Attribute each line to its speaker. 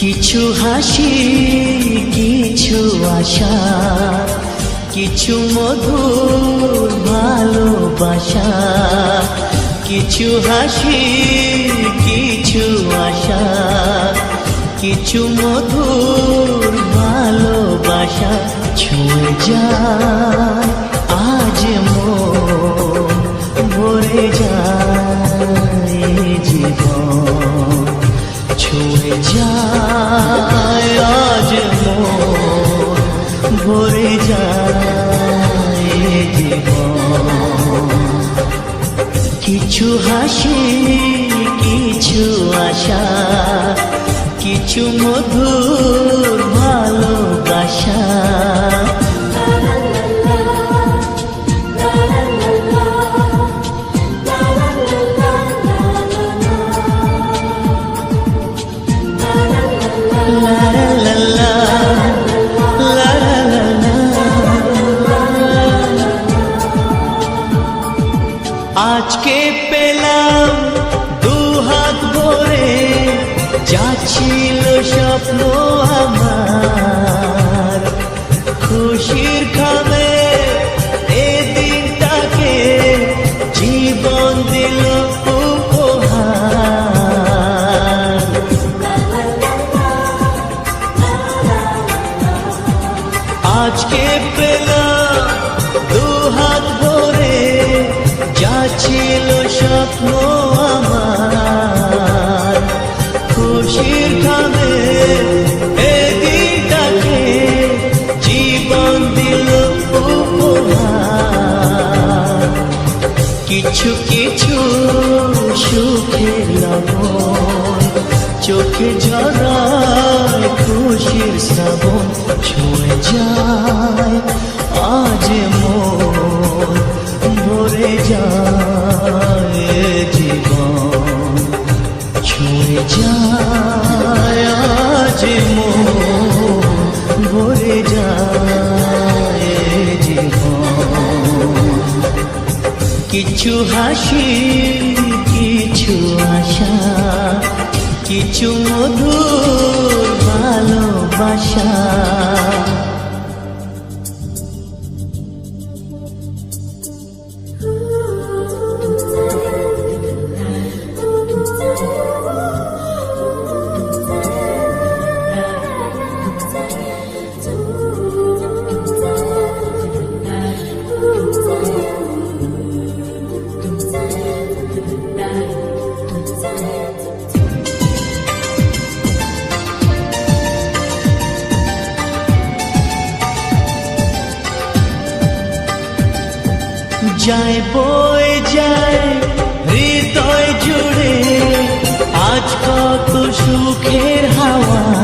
Speaker 1: কিছু হাসি, কিছু আশা, কিছু মধুর ভালোবাসা। কিছু হাসি, কিছু আশা, কিছু মধুর ভালোবাসা। ছুঁয়ে যায় আজ মন, ভরে যায় জীবন। ছুঁয়ে যায় আজ মন, ভরে যায় জীবন। কিছু হাসি, কিছু আশা, কিছু মধুর ভালোবাসা। আজকে পেলাম দুহাত ভরে, যা ছিল স্বপ্ন আমার। খুশির খাবে এ দিনটাকে, জীবন দিল উপহার। আজকে পেলাম দুহাত ভরে, যা ছিল স্বপ্ন আমার। খুশির খাবে এ দিনটাকে, জীবন দিল উপহার। কিছু কিছু সুখের লবণ, চোখে ঝরায় খুশির শ্রাবণ। ছুঁয়ে যায় আজ মন, ভরে যায় জীবন। ছুঁয়ে যায় আজ মন, ভরে যায় জীবন। কিছু হাসি, কিছু আশা, কিছু মধুর ভালোবাসা। যায় বয়ে যায় হৃদয় জুড়ে, আজ কত সুখের হাওয়া।